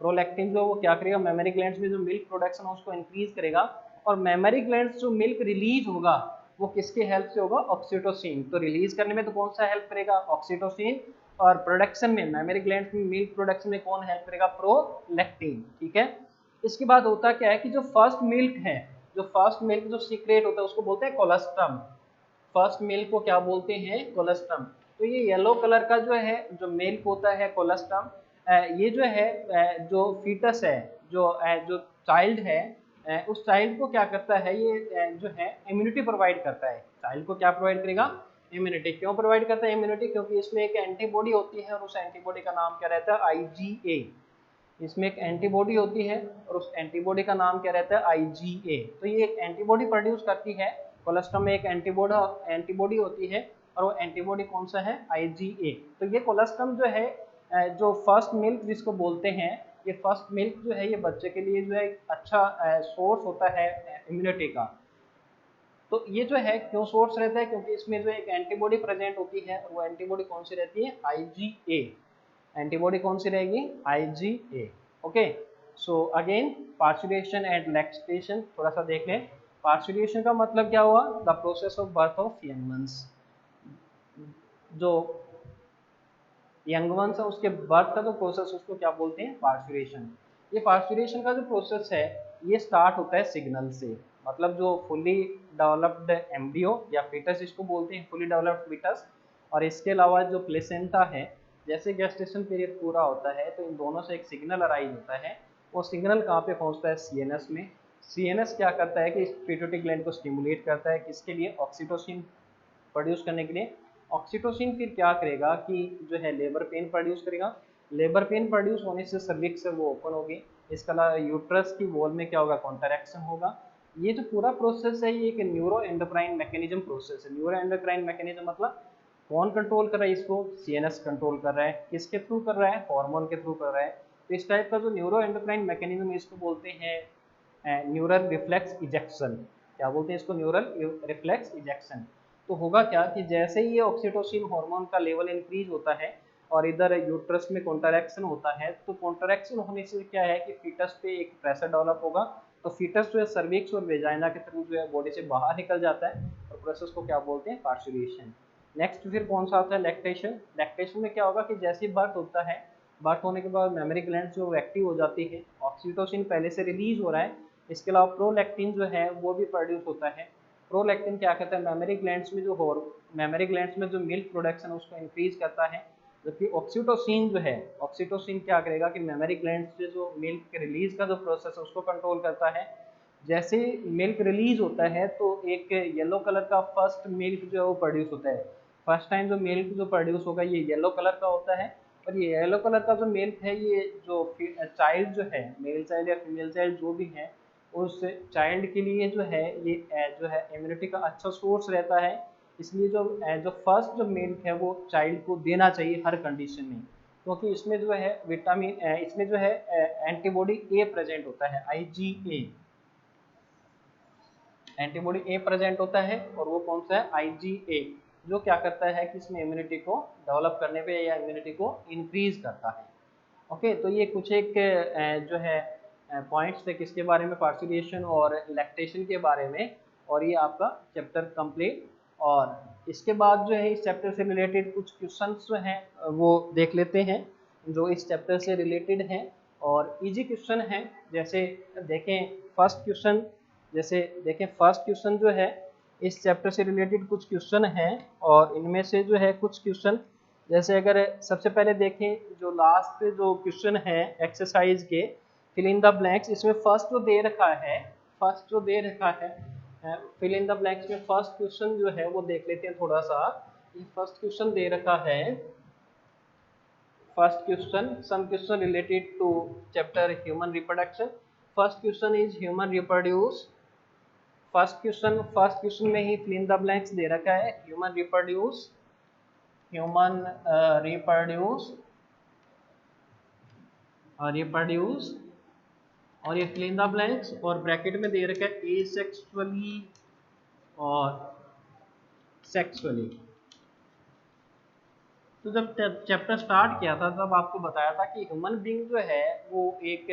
प्रोलैक्टिन जो वो क्या करेगा, मेमोरी ग्लैंड्स में जो मिल्क प्रोडक्शन है उसको इंक्रीज करेगा और मेमोरी ग्लैंड्स जो मिल्क रिलीज होगा वो किसके हेल्प से होगा, ऑक्सीटोसिन। तो रिलीज करने में तो कौन सा हेल्प करेगा, ऑक्सीटोसिन, और प्रोडक्शन में मेमोरी ग्लैंड्स में मिल्क प्रोडक्शन में कौन हेल्प करेगा, प्रोलैक्टिन। ठीक है। इसके बाद होता क्या है कि जो फर्स्ट मिल्क है, जो फर्स्ट मिल्क जो सीक्रेट होता है उसको बोलते हैं कोलेस्ट्रम। फर्स्ट मिल्क को क्या बोलते हैं, कोलेस्ट्रम। तो ये येलो कलर का जो है जो मिल्क होता है कोलेस्ट्रम, ये जो है जो फीटस है, जो चाइल्ड है, उस चाइल्ड को क्या करता है, ये जो है इम्यूनिटी प्रोवाइड करता है। चाइल्ड को क्या प्रोवाइड करेगा, इम्यूनिटी। क्यों प्रोवाइड करता है इम्यूनिटी, क्योंकि इसमें एक एंटीबॉडी होती है और उस एंटीबॉडी का नाम क्या रहता है, IgA। इसमें एक एंटीबॉडी होती है और उस एंटीबॉडी का नाम क्या रहता है, IgA। तो ये एक एंटीबॉडी प्रोड्यूस करती है, कोलेस्ट्रम में एक एंटीबॉडी होती है और वो एंटीबॉडी कौन सा है, IgA। तो ये कोलेस्ट्रम जो है जो फर्स्ट मिल्क जिसको बोलते हैं, ये फर्स्ट मिल्क जो है ये बच्चे के लिए जो है एक अच्छा सोर्स होता है इम्यूनिटी का। तो ये जो है क्यों सोर्स रहता है, क्योंकि इसमें जो एक एंटीबॉडी प्रेजेंट होती है और वो एंटीबॉडी कौन सी रहती है, IgA। एंटीबॉडी कौन सी रहेगी, IgA। Okay. So again parturition and lactation थोड़ा सा देख लें। पार्चुरेशन का मतलब क्या हुआ, the process of birth of young ones. जो यंग वंस है उसके बर्थ का जो प्रोसेस उसको क्या बोलते हैं, पार्चुरेशन। ये पार्चुरेशन का जो प्रोसेस है ये स्टार्ट होता है सिग्नल से, मतलब जो फुली डेवलप्ड एम्ब्रियो या फीटस इसको बोलते हैं, फुली डेवलप्ड फीटस, और इसके अलावा जो प्लेसेंटा है, जैसे गेस्टेशन पीरियड पूरा होता है तो इन दोनों से एक सिग्नल अराइज होता है। वो सिग्नल कहाँ पे पहुँचता है, CNS में। CNS क्या करता है कि पिट्यूटरी ग्लैंड को स्टिमुलेट करता है, किसके लिए, ऑक्सीटोसिन प्रोड्यूस करने के लिए। ऑक्सीटोसिन फिर क्या करेगा कि जो है लेबर पेन प्रोड्यूस करेगा। लेबर पेन प्रोड्यूस होने से सर्विक्स है वो ओपन होगी। इसके अलावा यूट्रस की वॉल में क्या होगा, कॉन्ट्रैक्शन होगा। ये जो पूरा प्रोसेस है ये एक न्यूरो एंडोक्राइन मैकेनिज्म प्रोसेस है। न्यूरो एंडोक्राइन मैकेनिज्म मतलब कौन कंट्रोल कर रहा है इसको, CNS कंट्रोल कर रहा है। किसके थ्रू कर रहा है, हार्मोन के थ्रू कर रहा है। तो इस टाइप का जो न्यूरो एंडोक्राइन मैकेनिज्म इसको बोलते हैं न्यूरल रिफ्लेक्स इजेक्शन। क्या बोलते हैं इसको, न्यूरल रिफ्लेक्स इजेक्शन। तो होगा क्या कि जैसे ही ये ऑक्सीटोसिन हार्मोन का लेवल इंक्रीज होता है और इधर यूट्रस में कॉन्ट्रैक्शन होता है, तो कॉन्ट्रैक्शन होने से क्या है कि फीटस पे एक प्रेशर डेवलप होगा, तो फीटस जो है सर्विक्स और वेजाइना के थ्रू जो है बॉडी से बाहर निकल जाता है और प्रोसेस को क्या बोलते हैं, पार्चुरेशन। नेक्स्ट फिर कौन सा आता है, लैक्टेशन। लैक्टेशन में क्या होगा कि जैसे ही बर्थ होता है, बर्थ होने के बाद मेमोरी ग्लैंड जो एक्टिव हो जाती है, ऑक्सीटोसिन पहले से रिलीज हो रहा है। इसके अलावा प्रोलैक्टिन जो है वो भी प्रोड्यूस होता है। प्रोलैक्टिन क्या करता है, मेमोरी ग्लैंड्स में जो मिल्क प्रोडक्शन उसको इंक्रीज करता है। जबकि ऑक्सीटोसिन जो है, ऑक्सीटोसिन क्या करेगा कि मेमोरी ग्लैंड्स से जो मिल्क रिलीज का जो प्रोसेस है उसको कंट्रोल करता है। जैसे मिल्क रिलीज होता है तो एक येलो कलर का फर्स्ट मिल्क जो है वो प्रोड्यूस होता है। फर्स्ट टाइम जो मिल्क जो प्रोड्यूस होगा ये येलो कलर का होता है और ये येलो कलर का जो मिल्क है ये जो चाइल्ड जो है, मेल चाइल्ड या फीमेल चाइल्ड जो भी है, उस चाइल्ड के लिए जो है ये जो है इम्यूनिटी का अच्छा सोर्स रहता है। इसलिए जो फर्स्ट जो मिल्क है वो चाइल्ड को देना चाहिए हर कंडीशन में, क्योंकि इसमें जो है विटामिन इसमें जो है एंटीबॉडी ए प्रेजेंट होता है, IgA। एंटीबॉडी ए प्रेजेंट होता है और वो कौन सा है, IgA। जो क्या करता है कि इसमें इम्यूनिटी को डेवलप करने पे या इम्यूनिटी को इंक्रीज करता है। ओके, तो ये कुछ एक जो है पॉइंट्स थे किसके बारे में, पार्टिसिपेशन और लैक्टेशन के बारे में, और ये आपका चैप्टर कंप्लीट। और इसके बाद जो है इस चैप्टर से रिलेटेड कुछ क्वेश्चंस जो हैं वो देख लेते हैं जो इस चैप्टर से रिलेटेड हैं और इजी क्वेश्चन हैं। जैसे देखें फर्स्ट क्वेश्चन, जैसे देखें फर्स्ट क्वेश्चन जो है इस चैप्टर से रिलेटेड कुछ क्वेश्चन हैं और इनमें से जो है कुछ क्वेश्चन, जैसे अगर सबसे पहले देखें जो लास्ट जो क्वेश्चन है एक्सरसाइज के फिल इन द ब्लैंक्स, इसमें फर्स्ट जो दे रखा है, फर्स्ट जो दे रखा है फिल इन द ब्लैंक्स में फर्स्ट क्वेश्चन जो है वो देख लेते हैं थोड़ा सा। ये फर्स्ट क्वेश्चन दे रखा है, first question, some question related to chapter human reproduction. First question is human reproduce, first question में ही फिल इन द ब्लैंक्स दे रखा है ह्यूमन रिप्रोड्यूस, ह्यूमन रिप्रोड्यूस और ये फिल इन द ब्लैंक्स और ब्रैकेट में दे रखा है एसेक्सुअली और सेक्सुअली। तो जब चैप्टर स्टार्ट किया था तब आपको बताया था कि ह्यूमन बीइंग जो है वो एक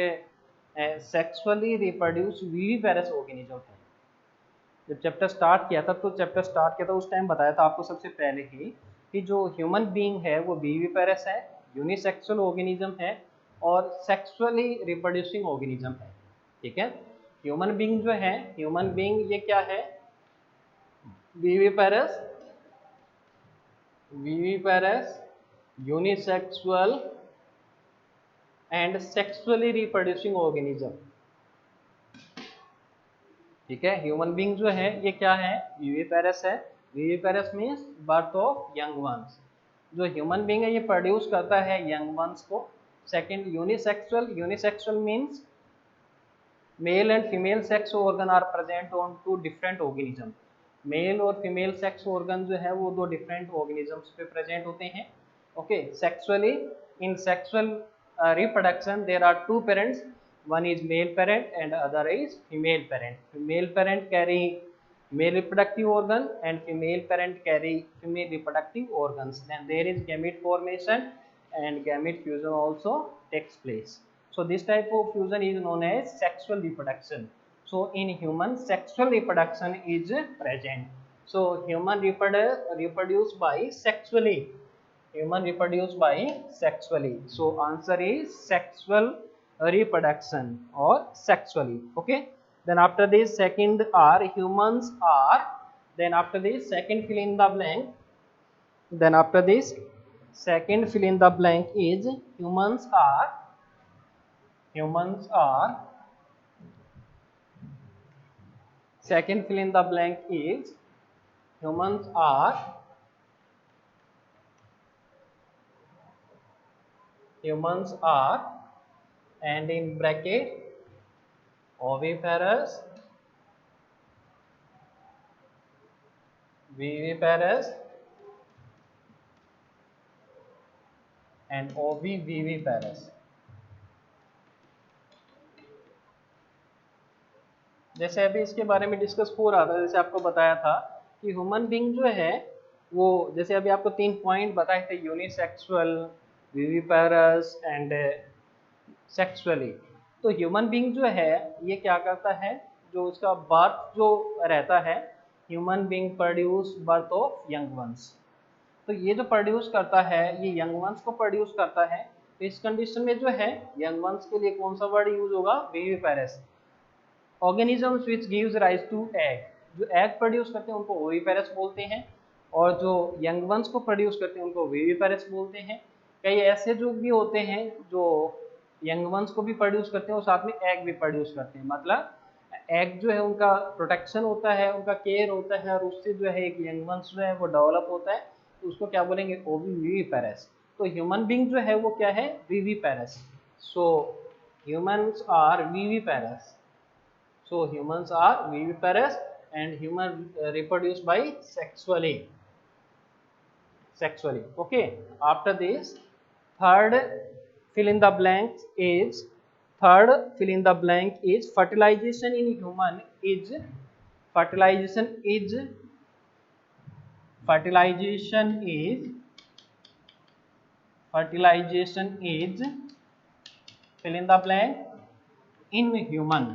सेक्सुअली रिप्रोड्यूस विविपेरस ऑर्गेनिज्म है। जब चैप्टर स्टार्ट किया था तो चैप्टर स्टार्ट किया था उस टाइम बताया था आपको सबसे पहले ही कि जो ह्यूमन बीइंग है वो विविपेरस है, यूनिसेक्सुअल ऑर्गेनिज्म है और सेक्सुअली रिप्रोड्यूसिंग ऑर्गेनिज्म है। ठीक है, ह्यूमन बीइंग जो है, ह्यूमन बीइंग ये क्या है, viviparous, unisexual and sexually reproducing organism. ठीक है, ह्यूमन बीइंग जो है ये क्या है, विविपेरस है। Viviparous means birth of young ones, जो ह्यूमन बीइंग है ये प्रोड्यूस करता है यंग वंस को। Second unisexual, unisexual means male and female sex organ are present on two different organism. Male और फीमेल सेक्स ऑर्गन जो है वो दो डिफरेंट ऑर्गेनिजम्स पे प्रेजेंट होते हैं। Okay, sexually, in sexual reproduction there are two parents, one is male parent and other is female parent. Male parent carry male reproductive organ and female parent carry female reproductive organs. Then there is gamete formation and gamete fusion also takes place. So this type of fusion is known as sexual reproduction. So in human, sexual reproduction is present. So human reproduce by sexually. Human reproduce by sexually. So answer is sexual reproduction or sexually. Okay, then after this second are humans are, then after this second fill in the blank, then after this second fill in the blank is humans are, second fill in the blank is humans are and in bracket oviparous, viviparous and oviviviparous। जैसे अभी इसके बारे में discuss हो रहा था, जैसे आपको बताया था कि ह्यूमन बीइंग जो है वो, जैसे अभी आपको 3 पॉइंट बताए थे, यूनिसेक्सुअल, विविपेरस एंड सेक्सुअली। तो ह्यूमन बीइंग जो है ये क्या करता है, जो उसका बर्थ जो रहता है, human being produce birth of young once. तो ये जो प्रोड्यूस करता है ये यंग वंस को प्रोड्यूस करता है। तो इस कंडीशन में जो है यंग वंस के लिए कौन सा वर्ड यूज होगा, viviparous. Organisms which gives rise to egg, जो एग प्रोड्यूस करते हैं उनको ओविपेरस बोलते हैं और जो यंग वंस को प्रोड्यूस करते हैं उनको विविपेरस बोलते हैं। कई ऐसे जो भी होते हैं जो यंग वंस को भी प्रोड्यूस करते हैं और साथ में एग भी प्रोड्यूस करते हैं, मतलब एग जो है उनका प्रोटेक्शन होता है, उनका केयर होता है और उससे जो है एक यंग वंस जो है वो डेवलप होता है, तो उसको क्या बोलेंगे, ओविविपेरस। तो ह्यूमन बीइंग जो है वो क्या है, viviparous. So humans are viviparous, so humans are viviparous and human reproduce by sexually. Okay, after this third fill in the blank is, fertilization in human is, fertilization fertilization is fill in the blank in human।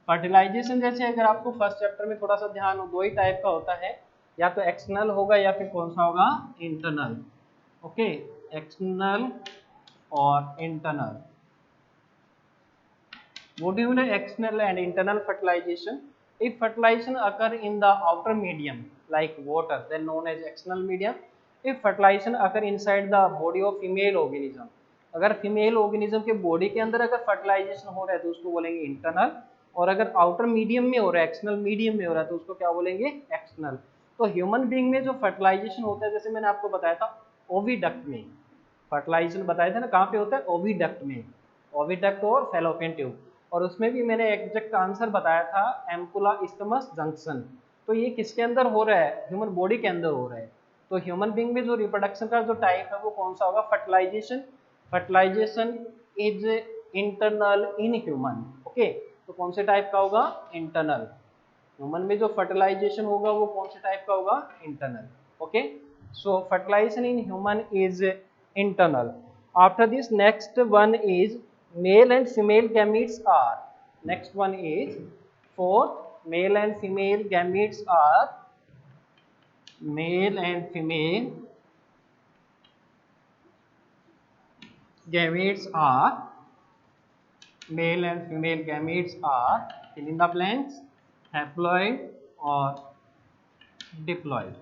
Fertilisation जैसे अगर आपको first chapter में थोड़ा सा ध्यान हो, दो ही type का होता है, या तो एक्सटर्नल होगा या फिर कौन सा होगा, इंटरनल। ओके, एक्सटर्नल और internal. What do you know external and internal fertilization? If fertilization occur in the outer medium like water, then known as external medium. If fertilization occur inside the body of female organism, अगर female organism के body के अंदर अगर fertilisation हो रहा है तो उसको बोलेंगे इंटरनल, और अगर आउटर मीडियम में हो रहा है, एक्सटर्नल मीडियम में हो रहा है तो उसको क्या बोलेंगे, एक्सटर्नल। तो ह्यूमन बीइंग में जो फर्टिलाइजेशन होता है, जैसे मैंने आपको बताया था ओविडक्ट में फर्टिलाइजेशन बताया था ना, कहाँ पे होता है, ओविडक्ट में, ओविडक्ट और फैलोपियन ट्यूब। और उसमें भी मैंने एग्जैक्ट आंसर बताया था एम्पुला इस्टमस जंक्शन। तो ये किसके अंदर हो रहा है, ह्यूमन बॉडी के अंदर हो रहा है। तो ह्यूमन बीइंग में जो रिप्रोडक्शन का जो टाइप है वो कौन सा होगा, fertilisation. Fertilisation is internal in human. Okay, तो कौन से टाइप का होगा, इंटरनल। ह्यूमन में जो फर्टिलाइजेशन होगा वो कौन से टाइप का होगा, internal. Okay, so fertilisation in human is internal. After this next one is male and female gametes are, next one is fourth, male and female gametes are, male and female gametes are, male and female gametes are, fill in the blanks, haploid or diploid,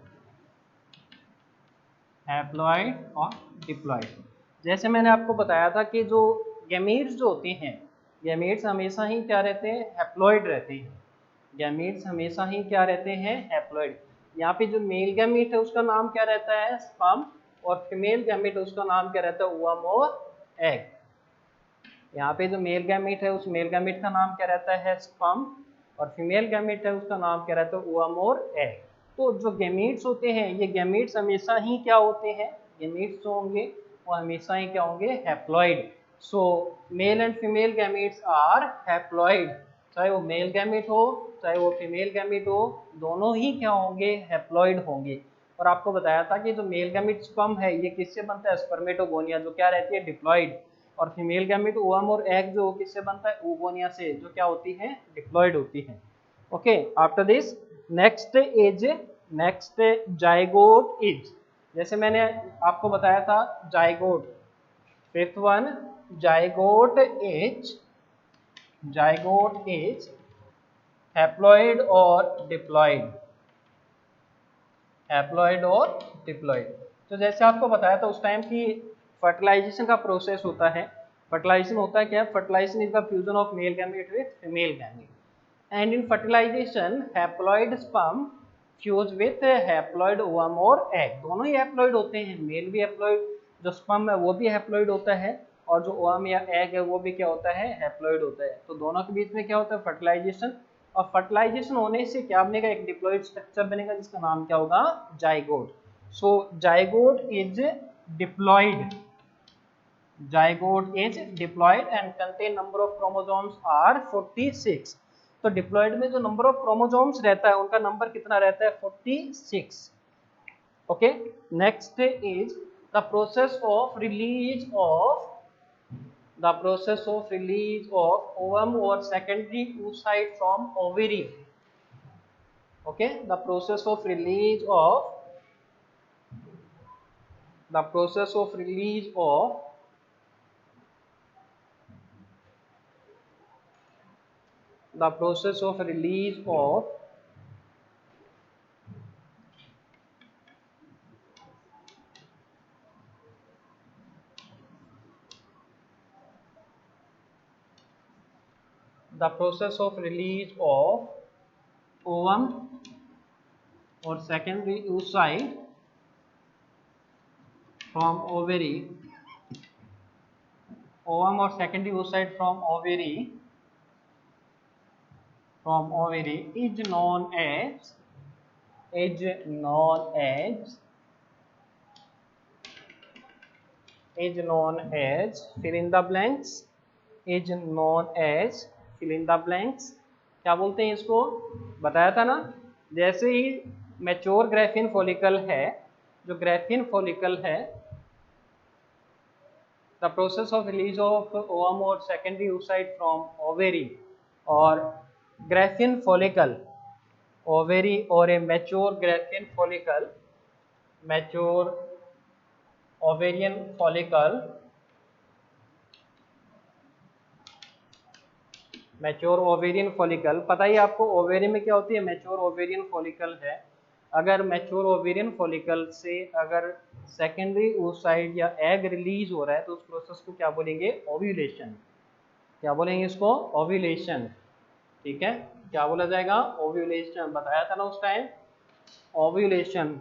haploid और diploid। जैसे मैंने आपको बताया था कि जो gametes जो होते हैं, गैमीट्स हमेशा ही क्या रहते हैं, हैप्लॉइड रहते हैं। गैमीट्स हमेशा ही क्या रहते हैं, हैप्लॉइड। यहाँ पे जो मेल गैमीट है उसका नाम क्या रहता है, स्पर्म, और फीमेल गैमीट है उसका नाम क्या रहता है, ओवम और एग। यहाँ पे जो मेल गैमीट है उस मेल गैमीट का नाम क्या रहता है, स्पर्म, और फीमेल गैमीट है उसका नाम क्या रहता है, ओवम और एग। तो जो गैमीट्स होते हैं ये गैमीट्स हमेशा ही क्या होते हैं, गैमीट्स जो होंगे वो हमेशा ही क्या होंगे, haploid. So male and female gametes are haploid, चाहे वो मेल गैमीट हो चाहे वो फीमेल गैमीट हो, दोनों ही क्या होंगे, हैप्लॉइड होंगे। और आपको बताया था कि जो मेल गैमीट स्पर्म है ये किससे बनता है, स्पर्मेटोगोनिया, जो क्या रहती है, डिप्लॉइड। और फीमेल गैमीट ओवम और एग जो किससे बनता है, ओगोनिया से, जो क्या होती है, डिप्लॉइड होती है। Okay, after this next zygote is, जैसे मैंने आपको बताया था zygote, fifth one zygote is haploid और डिप्लॉइड, हैप्लॉइड और डिप्लॉइड। तो जैसे आपको बताया था उस टाइम की फर्टिलाइजेशन का प्रोसेस होता है। फर्टिलाइजेशन होता है क्या, fertilisation is the fusion of male gamete with female gamete, and in fertilisation haploid sperm fuse with haploid ovum और एग, दोनों ही हैप्लॉइड होते हैं, मेल भी हैप्लॉइड, जो स्पर्म है वो भी हैप्लॉइड होता है, और जो ओवम या एग है वो भी क्या होता है, हैप्लॉइड होता है। तो दोनों के बीच में क्या होता है, फर्टिलाइजेशन, और फर्टिलाइजेशन होने से क्या बनेगा, एक डिप्लॉइड स्ट्रक्चर बनेगा जिसका नाम क्या होगा, zygote. So zygote is diploid, zygote is diploid and contain number of chromosomes are 46। तो डिप्लॉइड में जो नंबर ऑफ क्रोमोसोम्स रहता है उनका नंबर कितना रहता है, 46। Okay, next is the process of release of ovum or secondary oocyte from ovary। okay, the process of release of the process of release of the process of release of the process of release of ovum or secondary oocyte from ovary, ovum or secondary oocyte from ovary is known as fill in the blanks, is known as fill in the blanks। क्या बोलते हैं इसको, बताया था ना, जैसे ही mature graphene follicle है, जो ग्राफिन फॉलिकल है, the process of release of ovum और सेकेंडरी oocyte फ्रॉम ओवेरी और ग्राफिन फॉलिकल, ओवेरी और ए mature graphene follicle, mature ovarian follicle, mature ovarian follicle, पता ही आपको ओवेरी में क्या होती है, मैच्योर ओवेरियन फॉलिकल है। अगर मैच्योर ओवेरियन फॉलिकल से अगर सेकेंडरी oocyte या एग रिलीज हो रहा है तो उस प्रोसेस को क्या बोलेंगे, ओव्यूलेशन। क्या बोलेंगे इसको, ओव्यूलेशन। ठीक है, क्या बोला जाएगा, ओव्यूलेशन, बताया था ना उस टाइम, ओव्यूलेशन।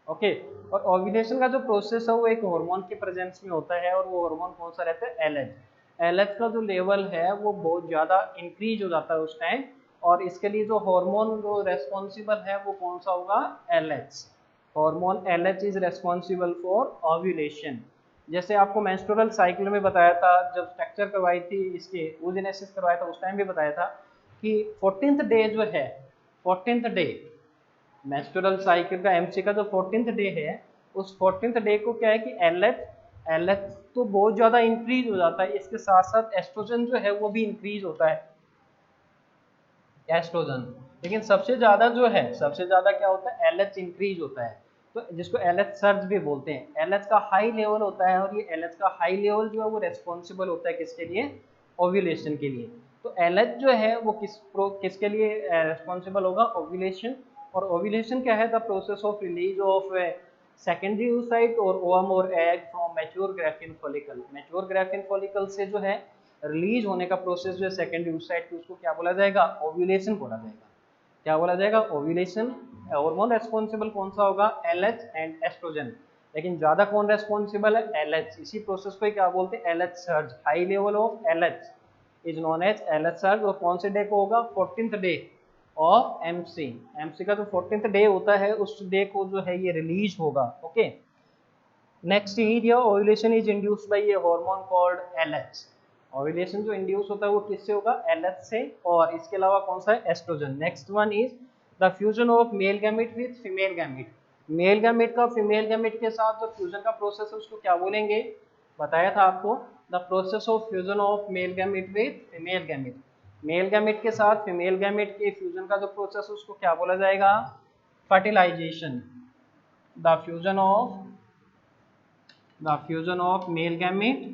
ओके, और ओव्यूलेशन का जो प्रोसेस है वो एक हार्मोन के प्रेजेंस में होता है, और वो हार्मोन कौन सा रहता है, एलएच। एलएच का जो लेवल है वो बहुत ज़्यादा इंक्रीज हो जाता है उस टाइम, और इसके लिए जो हार्मोन जो रेस्पॉन्सिबल है वो कौन सा होगा, LH. Hormone LH is responsible for ovulation. जैसे आपको मेंस्ट्रुअल साइकिल में बताया था, जब स्ट्रक्चर करवाई थी इसके, oogenesis करवाया था उस टाइम भी बताया था कि 14th डे जो है, 14th डे मेंस्ट्रुअल साइकिल का एमसी का जो 14th डे है, उस 14th डे को क्या है कि एलएच तो बहुत ज़्यादा इंक्रीज हो जाता है, इसके साथ साथ एस्ट्रोजन जो है वो भी इंक्रीज होता है, एस्ट्रोजन। लेकिन सबसे ज़्यादा जो है, सबसे ज़्यादा क्या होता है, एलएच इंक्रीज होता है, तो जिसको एलएच सर्ज भी बोलते हैं। एलएच का हाई लेवल होता है, और ये एलएच का हाई लेवल जो है वो रेस्पॉन्सिबल होता है किसके लिए, ओव्यूलेशन के लिए। तो एलएच जो है वो किसके लिए रेस्पॉन्सिबल होगा, ओव्यूलेशन। और ओव्यूलेशन क्या है, the process of release of secondary oocyte और ओवम और egg from mature graphene follicle. Mature graphene follicle से जो है रिलीज होने का प्रोसेस जो है सेकेंडरी oocyte की, उसको क्या बोला जाएगा, ओव्यूलेशन बोला जाएगा। क्या बोला जाएगा, ओव्यूलेशन। हार्मोन रेस्पॉन्सिबल कौन सा होगा, एलएच एंड एस्ट्रोजन। लेकिन ज्यादा कौन रेस्पॉन्सिबल है, एलएच। इसी प्रोसेस को क्या बोलते हैं, LH surge. High level of LH is known as LH surge. और कौन से डे को होगा, 14th day of MC. MC का जो 14th डे होता है उस डे को जो है ये रिलीज होगा। Okay, next area ovulation is induced by A hormone called LH. Ovulation जो इंड्यूस होता है वो किससे होगा, एलएच से, और इसके अलावा कौन सा है, estrogen. Next one is the fusion of male gamete with female gamete. Male gamete का फीमेल गैमेट के साथ जो फ्यूजन का प्रोसेस है उसको क्या बोलेंगे, बताया था आपको, the process of fusion of male gamete with female gamete. Male gamete के साथ फीमेल गैमेट के फ्यूजन का जो प्रोसेस है उसको क्या बोला जाएगा, fertilisation. The fusion of male gamete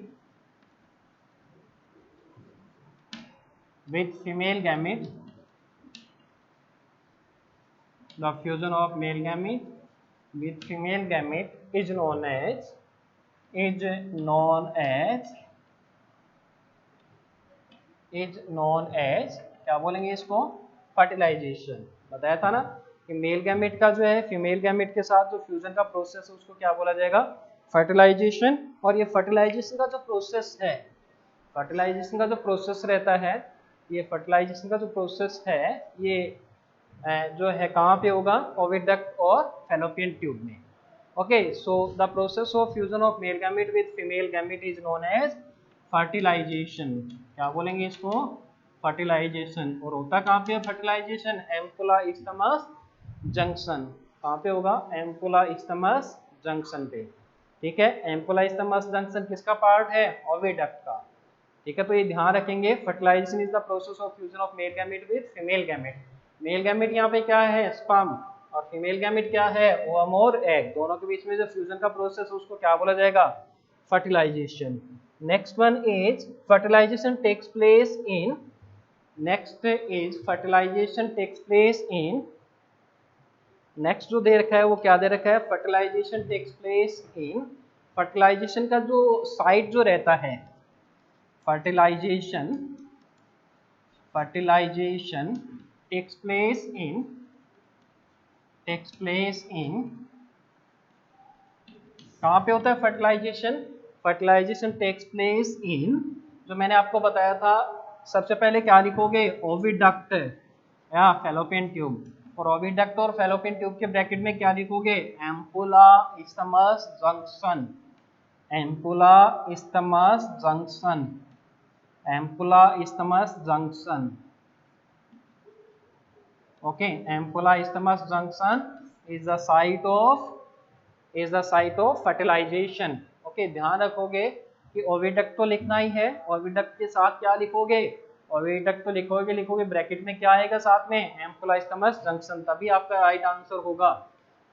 with female gamete, the fusion of male gamete with female gamete is known as क्या बोलेंगे इसको, फर्टिलाइजेशन। बताया था ना कि मेल गैमेट का जो है फीमेल गैमेट के साथ जो फ्यूजन का प्रोसेस है उसको क्या बोला जाएगा, फर्टिलाइजेशन। और ये फर्टिलाइजेशन का जो प्रोसेस है, फर्टिलाइजेशन का जो प्रोसेस रहता है, ये फर्टिलाइजेशन का जो प्रोसेस है ये जो है कहाँ पे होगा, ओविडक्ट और फैलोपियन ट्यूब में। Okay, so the process of fusion of male gamete with female gamete is known as fertilisation. क्या बोलेंगे इसको, फर्टिलाइजेशन। और होता कहाँ पे है फर्टिलाइजेशन, एम्पुला इस्थमस जंक्शन। कहाँ पे होगा, एम्पुला इस्थमस जंक्शन पे। ठीक है, एम्पुला इस्थमस जंक्शन किसका पार्ट है, ओविडक्ट का। ठीक है, तो ये ध्यान रखेंगे, fertilisation is the process of fusion of male gamete with female gamete. Male gamete यहाँ पे क्या है, स्पर्म, और फीमेल गैमेट क्या है, ओवम और एग। दोनों के बीच में जो फ्यूजन का प्रोसेस है उसको क्या बोला जाएगा, fertilisation. Next one is fertilisation takes place in, next जो दे रखा है वो क्या दे रखा है, fertilisation takes place in. Fertilisation का जो साइट जो रहता है, fertilization takes place in कहाँ पे होता है fertilisation, fertilisation takes place in, जो मैंने आपको बताया था, सबसे पहले क्या लिखोगे, ओविडक्ट या फैलोपियन ट्यूब। और ओविडक्ट और फैलोपियन ट्यूब के ब्रैकेट में क्या लिखोगे, ampulla isthmus junction, ampulla isthmus junction, ampulla isthmus junction. Okay, ampulla isthmus junction is the site of fertilisation. Okay, ध्यान रखोगे कि ओविडक्ट तो लिखना ही है, ओविडक्ट के साथ क्या लिखोगे, ओविडक्ट तो लिखोगे ब्रैकेट में क्या आएगा साथ में, एम्फोला स्टमस जंक्शन, तभी आपका राइट आंसर होगा।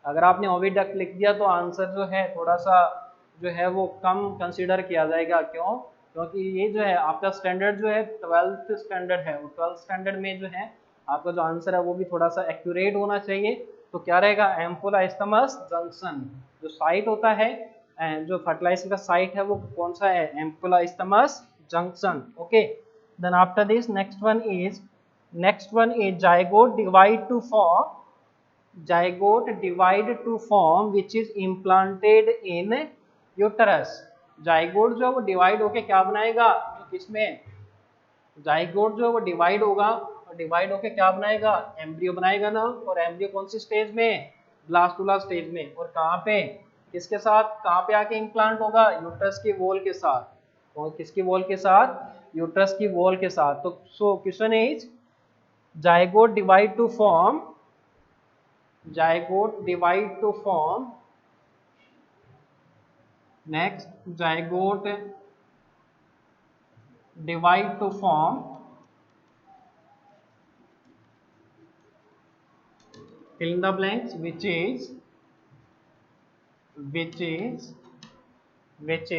अगर आपने ओविडक्ट लिख दिया तो आंसर जो है थोड़ा सा जो है वो कम कंसीडर किया जाएगा। क्यों? क्योंकि ये जो है आपका स्टैंडर्ड जो है 12th स्टैंडर्ड है, वो 12th स्टैंडर्ड में जो है आपका जो आंसर है वो भी थोड़ा सा एक्यूरेट होना चाहिए। तो क्या रहेगा, एम्फोला स्टमस जंक्शन। जो साइट होता है, जो फर्टिलाइजर का साइट है वो कौन सा है, ampulla isthmus junction. Okay, then after this next one is zygote divide to form which is implanted in uterus। Zygote जो है वो डिवाइड होके क्या बनाएगा, जो किसमें, जाइगोट जो है वो डिवाइड होगा और डिवाइड होके क्या बनाएगा, एम्ब्रियो बनाएगा ना। और एम्ब्रियो कौन सी स्टेज में, ब्लास्टुला स्टेज में। और कहाँ पे, किसके साथ, कहाँ पे आके इम्प्लांट होगा, यूट्रस की वॉल के साथ। और किसकी वॉल के साथ, यूट्रस की वॉल के साथ। तो so question is zygote divide two form zygote divide to form next zygote divide to form fill in the blanks which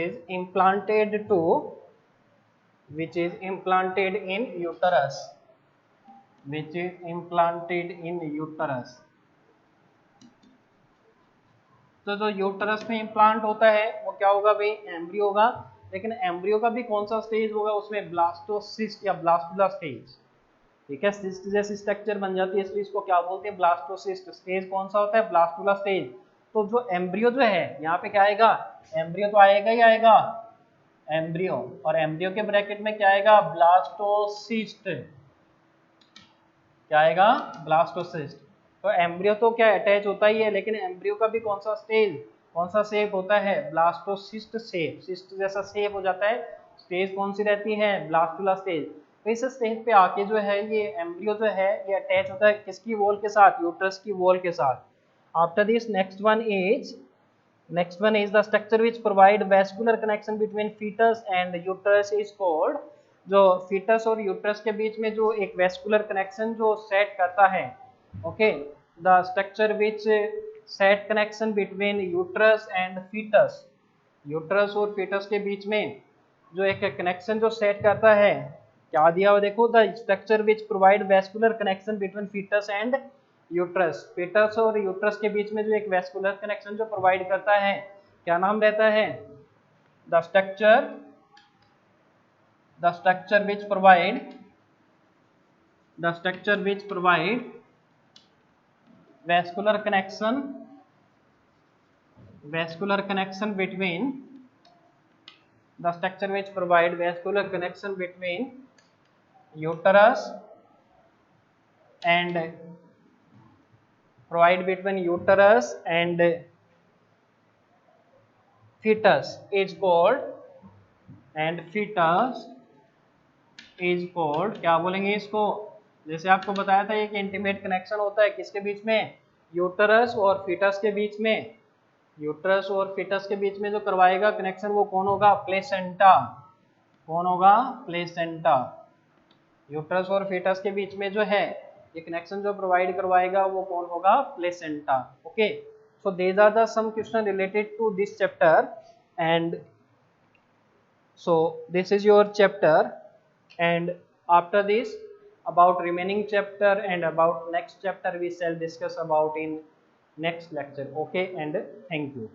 is implanted in uterus, which is implanted in uterus। तो जो uterus में implant होता है वो क्या होगा भाई, embryo होगा। लेकिन एम्ब्रियो का भी कौन सा स्टेज होगा उसमें, ब्लास्टोसिस्ट या ब्लास्टुला स्टेज। ठीक है, सिस्ट जैसी स्ट्रक्चर बन जाती है, इसलिए इसको क्या बोलते हैं, ब्लास्टोसिस्ट। स्टेज कौन सा होता है, ब्लास्टुला स्टेज। तो जो एम्ब्रियो जो है यहाँ पे क्या आएगा, एम्ब्रियो तो आएगा ही आएगा, एम्ब्रियो। और एम्ब्रियो के ब्रैकेट में क्या आएगा, ब्लास्टोसिस्ट। क्या आएगा, ब्लास्टोसिस्ट। तो एम्ब्रियो तो क्या अटैच होता ही है, लेकिन एम्ब्रियो का भी कौन सा स्टेज, कौन सा शेप होता है, ब्लास्टोसिस्ट शेप, सिस्ट जैसा शेप हो जाता है। स्टेज कौन सी रहती है, ब्लास्टुला स्टेज। तो इस स्टेज पे आके जो है ये एम्ब्रियो जो है ये अटैच होता है किसकी वॉल के साथ, यूट्रस की वॉल के साथ। After this next one is the structure which provide vascular connection between foetus and uterus is called. जो फीटस और यूट्रस के बीच में जो एक वेस्कुलर कनेक्शन जो सेट करता है, okay, the structure which set connection between uterus and foetus, uterus और फीटस के बीच में जो एक कनेक्शन जो सेट करता है, क्या दिया हुआ देखो, the structure which provide vascular connection between foetus and uterus. Foetus और यूट्रस के बीच में जो एक वेस्कुलर कनेक्शन जो प्रोवाइड करता है, क्या नाम रहता है, the structure which provide vascular connection between the structure which provide vascular connection between uterus and fetus is called, क्या बोलेंगे इसको, जैसे आपको बताया था एक इंटीमेट कनेक्शन होता है किसके बीच में, यूटरस और फीटस के बीच में। यूटरस और फीटस के बीच में जो करवाएगा कनेक्शन वो कौन होगा, प्लेसेंटा। कौन होगा, प्लेसेंटा। यूटरस और फीटस के बीच में जो है ये कनेक्शन जो प्रोवाइड करवाएगा वो कौन होगा, placenta. Okay, so these are the some question related to this chapter, and so this is your chapter, and after this about remaining chapter and about next chapter we shall discuss about in next lecture. Okay, and thank you.